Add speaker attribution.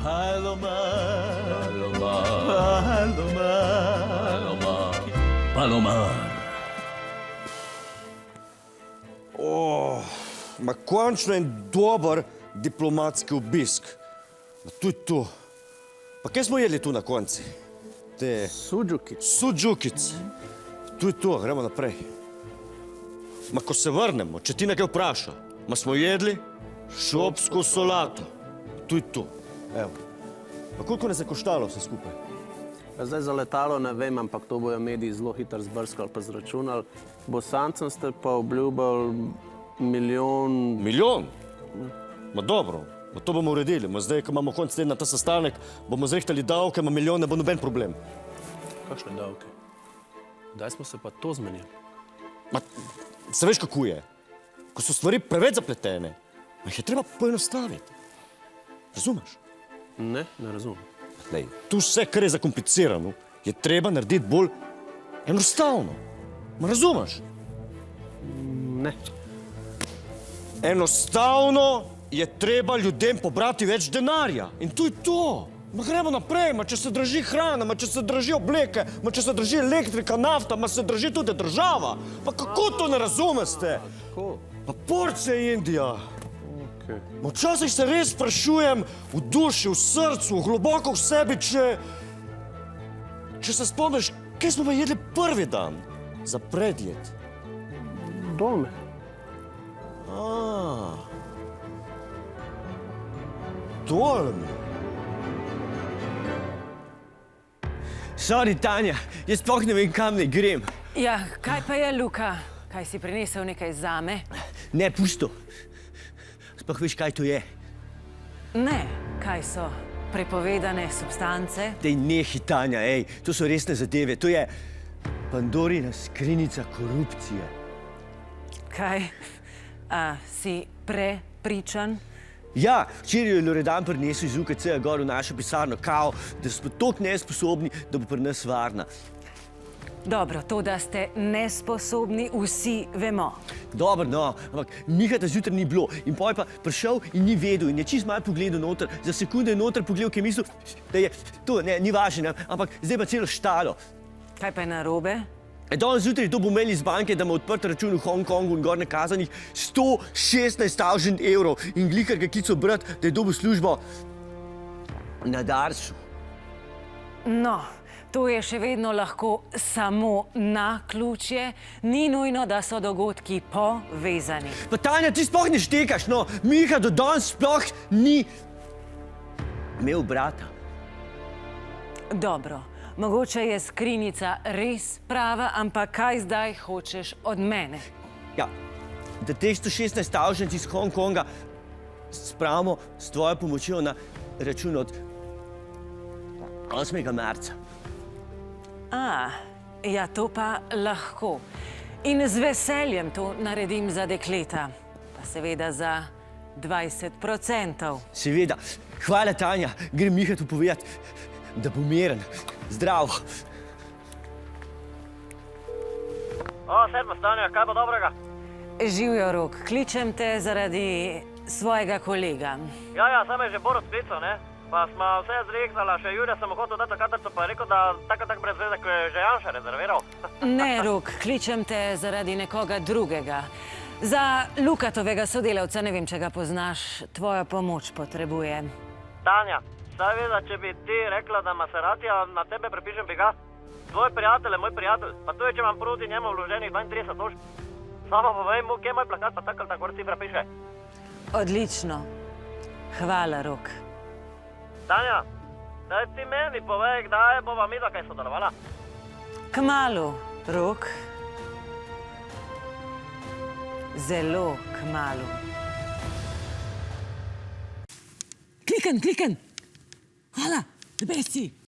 Speaker 1: Palomar,
Speaker 2: Palomar.
Speaker 3: Ma končno en dober diplomatski obisk. Ma to je to. Pa kaj smo jedli tu na konci? Te suđukic. To je to, gremo naprej. Ma ko se vrnemo, če ti nekaj vpraša, ma smo jedli šopsko solato. To je to. Evo. Pa koliko nas je koštalo vse skupaj?
Speaker 4: Zdaj za letalo ne vem, ampak to bojo mediji zelo hitro zbrskali pa zračunali. Bosancem ste pa obljubili milijon...
Speaker 3: Milijon? Ma dobro, ma to bomo uredili. Ma zdaj, ko imamo konc tedna ta sestanek, bomo zrihtali davke, ma milijon ne bo noben problem.
Speaker 4: Kakšne davke? Kdaj smo se pa to zmenili?
Speaker 3: Ma, se veš, kako je? Ko so stvari preveč zapletene, ma jih je treba poenostaviti. Razumeš?
Speaker 4: Ne razumem.
Speaker 3: Lej, tu vse, kar je zakomplicirano, je treba narediti bolj enostavno. Ma razumeš?
Speaker 4: Ne.
Speaker 3: Enostavno je treba ljudem pobrati več denarja. In to je to. Ma gremo naprej, ma če se draži hrana, ma če se draži obleke, ma če se draži elektrika, nafta, ma se draži tudi država. Pa kako to ne razumeste?
Speaker 4: Kako?
Speaker 3: Pa porcija Indija. Ma včasih se res sprašujem v duši, v srcu, globoko v sebi, če se spomniš, kaj smo pa jedli prvi dan za predjed.
Speaker 4: Dolme.
Speaker 3: Dolme.
Speaker 1: Sorry, Tanja, jaz sploh ne vem, kam ne grem.
Speaker 5: Ja, kaj pa je, Luka? Kaj si prinesel nekaj zame?
Speaker 1: Ne, pusto. Sploh veš, kaj to je?
Speaker 5: Ne, kaj so prepovedane substance?
Speaker 1: Dej nehi, Tanja, ej, to so resne zadeve. To je Pandorina skrinjica korupcije.
Speaker 5: Kaj? Si prepričan?
Speaker 1: Ja, včeraj je Loredan prinesel iz UKC-ja gor v našo pisarno kao, da smo toliko nesposobni, da bo pri nas varna.
Speaker 5: Dobro, to, da ste nesposobni, vsi vemo.
Speaker 1: Dobro, no, ampak Mihata zjutraj ni bilo in pol je pa prišel in ni vedel in je čist malo pogledal noter, za sekunde je noter pogledal, ki je mislil, da je to, ne, ni važno, ampak zdaj pa celo štalo.
Speaker 5: Kaj pa je narobe?
Speaker 1: Danes zjutraj to bo imeli iz banke, da ima odprt račun v Hongkongu in gor nakazanih 116.000 evrov in glikar ga klical brat, da je dobil službo na Darsu.
Speaker 5: No, to je še vedno lahko samo naključje. Ni nujno, da so dogodki povezani.
Speaker 1: Pa Tanja, ti sploh ne štekaš, no. Miha do danes sploh ni imel brata.
Speaker 5: Dobro, mogoče je skrinjica res prava, ampak kaj zdaj hočeš od mene?
Speaker 1: Ja, da teh 116.000 iz Hongkonga spravimo s tvojo pomočjo na račun od 8. marca.
Speaker 5: Ja, to pa lahko. In z veseljem to naredim za dekleta. Pa seveda za 20%.
Speaker 1: Seveda. Hvala, Tanja. Grem Mihatu povedati, da bo miren. Zdrav.
Speaker 4: Servus, Tanja, kaj bo dobrega?
Speaker 5: Živjo, Rok. Kličem te zaradi svojega kolega.
Speaker 4: Ja, sam je že Borut sklical, ne? Pa smo vse zrihtala, še Jurja sem hotel dati kartico, pa je rekel, da tako brez veze, ko je že Janša rezerviral.
Speaker 5: Ne, Rok, kličem te zaradi nekoga drugega. Za Lukatovega sodelavca, ne vem, če ga poznaš, tvojo pomoč potrebuje.
Speaker 4: Tanja, saj veš, da če bi ti rekla, da Maseratija na tebe prepišem, bi ga? Tvoj prijatelj je moj prijatelj, pa to je, če imam proti njemu vloženih 32 tožb. Samo povej mu, kje je moj plakat, pa tako ali tako ti prepiše.
Speaker 5: Odlično. Hvala, Rok.
Speaker 4: Tanja, daj ti meni povej, kdaj bova midva kaj sodelovala?
Speaker 5: Kmalu, Rok. Zelo kmalu. Kliken! Hvala, the best si.